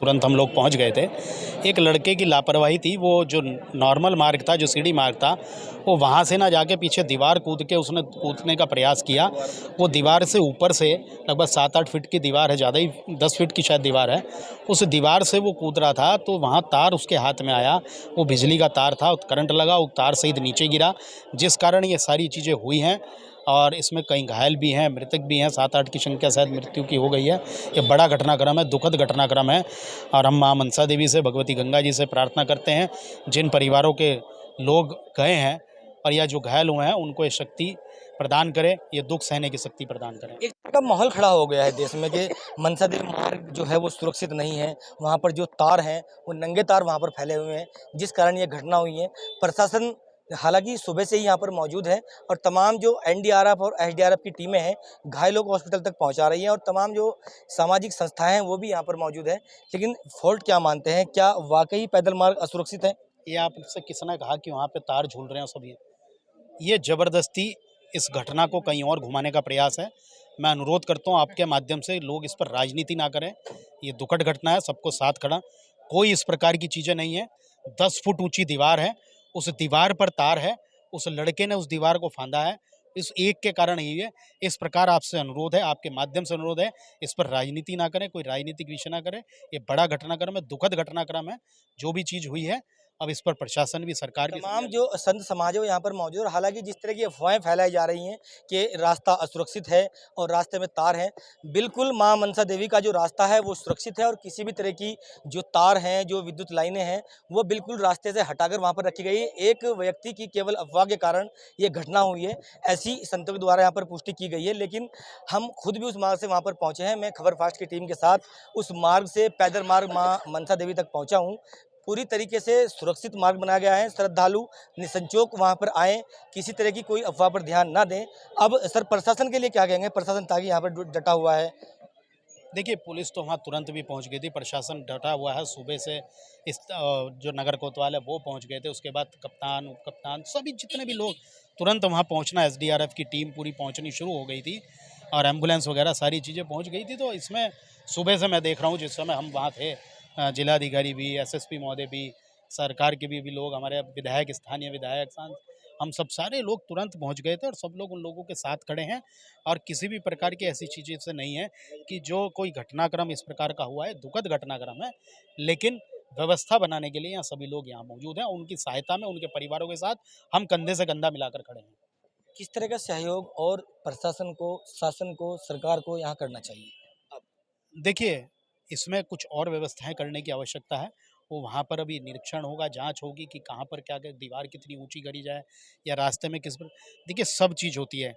तुरंत हम लोग पहुंच गए थे। एक लड़के की लापरवाही थी, वो जो नॉर्मल मार्ग था, जो सीढ़ी मार्ग था, वो वहाँ से ना जाके पीछे दीवार कूद के उसने कूदने का प्रयास किया। वो दीवार से ऊपर से लगभग 7-8 फीट की दीवार है, ज़्यादा ही 10 फीट की शायद दीवार है। उस दीवार से वो कूद रहा था तो वहाँ तार उसके हाथ में आया, वो बिजली का तार था, करंट लगा, वो तार सहित नीचे गिरा, जिस कारण ये सारी चीज़ें हुई हैं। और इसमें कई घायल भी हैं, मृतक भी हैं, 7-8 की संख्या शायद मृत्यु की हो गई है। ये बड़ा घटनाक्रम है, दुखद घटनाक्रम है। और हम माँ मनसा देवी से, भगवती गंगा जी से प्रार्थना करते हैं, जिन परिवारों के लोग गए हैं और या जो घायल हुए हैं, उनको ये शक्ति प्रदान करें, ये दुख सहने की शक्ति प्रदान करें। एक तरह का माहौल खड़ा हो गया है देश में कि मनसा देवी मार्ग जो है वो सुरक्षित नहीं है। वहाँ पर जो तार हैं वो नंगे तार वहाँ पर फैले हुए हैं, जिस कारण ये घटना हुई है। प्रशासन हालांकि सुबह से ही यहाँ पर मौजूद है और तमाम जो एनडीआरएफ और एसडीआरएफ की टीमें हैं घायलों को हॉस्पिटल तक पहुँचा रही हैं और तमाम जो सामाजिक संस्थाएं हैं वो भी यहाँ पर मौजूद है। लेकिन फॉल्ट क्या मानते हैं, क्या वाकई पैदल मार्ग असुरक्षित है? ये आपसे किसने कहा कि वहाँ पे तार झूल रहे हैं सभी? ये ज़बरदस्ती इस घटना को कहीं और घुमाने का प्रयास है। मैं अनुरोध करता हूँ आपके माध्यम से, लोग इस पर राजनीति ना करें। ये दुखद घटना है, सबको साथ खड़ा, कोई इस प्रकार की चीज़ें नहीं है। 10 फुट ऊंची दीवार है, उस दीवार पर तार है, उस लड़के ने उस दीवार को फांदा है, इस एक के कारण ही है। इस प्रकार आपसे अनुरोध है, आपके माध्यम से अनुरोध है, इस पर राजनीति ना करें, कोई राजनीतिक विषय ना करें। ये बड़ा घटनाक्रम है, दुखद घटनाक्रम है, जो भी चीज़ हुई है। अब इस पर प्रशासन भी, सरकार भी तमाम जो संत समाज है वो यहाँ पर मौजूद है और हालांकि जिस तरह की अफवाहें फैलाई जा रही हैं कि रास्ता असुरक्षित है और रास्ते में तार हैं, बिल्कुल मां मनसा देवी का जो रास्ता है वो सुरक्षित है और किसी भी तरह की जो तार हैं, जो विद्युत लाइनें हैं, वो बिल्कुल रास्ते से हटाकर वहाँ पर रखी गई है। एक व्यक्ति की केवल अफवाह के कारण ये घटना हुई है, ऐसी संतों के द्वारा यहाँ पर पुष्टि की गई है। लेकिन हम खुद भी उस मार्ग से वहाँ पर पहुँचे हैं। मैं खबर फास्ट की टीम के साथ उस मार्ग से पैदल मार्ग माँ मनसा देवी तक पहुँचा हूँ। पूरी तरीके से सुरक्षित मार्ग बनाया गया है। श्रद्धालु निसंकोच वहाँ पर आएँ, किसी तरह की कोई अफ़वाह पर ध्यान ना दें। अब सर प्रशासन के लिए क्या कहेंगे? प्रशासन ताकि यहाँ पर डटा हुआ है। देखिए, पुलिस तो वहाँ तुरंत भी पहुँच गई थी, प्रशासन डटा हुआ है। सुबह से इस जो नगर कोतवाल है वो पहुँच गए थे, उसके बाद कप्तान, उप कप्तान, सभी जितने भी लोग तुरंत वहाँ पहुँचना, एसडीआरएफ की टीम पूरी पहुँचनी शुरू हो गई थी और एम्बुलेंस वगैरह सारी चीज़ें पहुँच गई थी। तो इसमें सुबह से मैं देख रहा हूँ, जिस समय हम वहाँ थे, जिलाधिकारी भी, एसएसपी महोदय भी, सरकार के भी लोग, हमारे विधायक, स्थानीय विधायक, हम सब सारे लोग तुरंत पहुँच गए थे और सब लोग उन लोगों के साथ खड़े हैं। और किसी भी प्रकार की ऐसी चीज़ें से नहीं है कि जो कोई घटनाक्रम इस प्रकार का हुआ है, दुखद घटनाक्रम है, लेकिन व्यवस्था बनाने के लिए यहाँ सभी लोग यहाँ मौजूद हैं। उनकी सहायता में, उनके परिवारों के साथ हम कंधे से कंधा मिलाकर खड़े हैं। किस तरह का सहयोग और प्रशासन को, शासन को, सरकार को यहाँ करना चाहिए? अब देखिए, इसमें कुछ और व्यवस्थाएँ करने की आवश्यकता है। वो वहाँ पर अभी निरीक्षण होगा, जाँच होगी कि कहाँ पर क्या दीवार कितनी ऊँची करी जाए या रास्ते में किस पर, देखिए सब चीज़ होती है।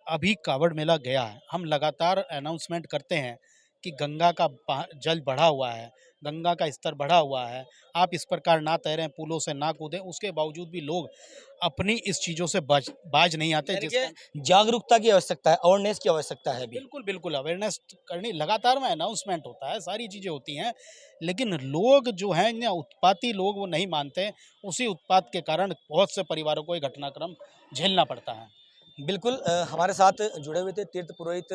अभी कांवड़ मेला गया है, हम लगातार अनाउंसमेंट करते हैं कि गंगा का जल बढ़ा हुआ है, गंगा का स्तर बढ़ा हुआ है, आप इस प्रकार ना तैरें, पुलों से ना कूदें। उसके बावजूद भी लोग अपनी इस चीज़ों से बाज नहीं आते, यानी जिसका कि जागरूकता की आवश्यकता है, अवेयरनेस की आवश्यकता है अभी। बिल्कुल, बिल्कुल अवेयरनेस करनी, लगातार में अनाउंसमेंट होता है, सारी चीज़ें होती हैं, लेकिन लोग जो हैं ना, उत्पाती लोग, वो नहीं मानते। उसी उत्पात के कारण बहुत से परिवारों को ये घटनाक्रम झेलना पड़ता है। बिल्कुल हमारे साथ जुड़े हुए थे तीर्थ पुरोहित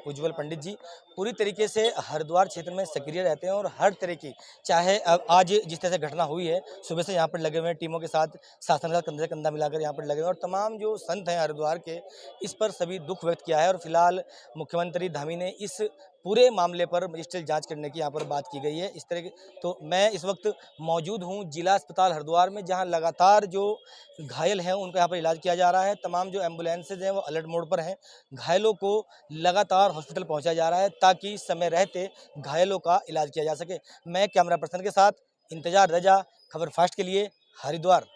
उज्ज्वल पंडित जी। पूरी तरीके से हरिद्वार क्षेत्र में सक्रिय रहते हैं और हर तरह की, चाहे आज जिस तरह से घटना हुई है, सुबह से यहाँ पर लगे हुए हैं टीमों के साथ, शासन के साथ कंधे से कंधा मिलाकर यहाँ पर लगे हुए हैं और तमाम जो संत हैं हरिद्वार के, इस पर सभी दुख व्यक्त किया है और फिलहाल मुख्यमंत्री धामी ने इस पूरे मामले पर मजिस्ट्रेट जांच करने की यहाँ पर बात की गई है। इस तरह की, तो मैं इस वक्त मौजूद हूँ जिला अस्पताल हरिद्वार में, जहाँ लगातार जो घायल हैं उनका यहाँ पर इलाज किया जा रहा है। तमाम जो एम्बुलेंसेज हैं वो अलर्ट मोड पर हैं। घायलों को लगातार हॉस्पिटल पहुँचाया जा रहा है ताकि समय रहते घायलों का इलाज किया जा सके। मैं कैमरा पर्सन के साथ इंतजार रजा, खबर फास्ट के लिए, हरिद्वार।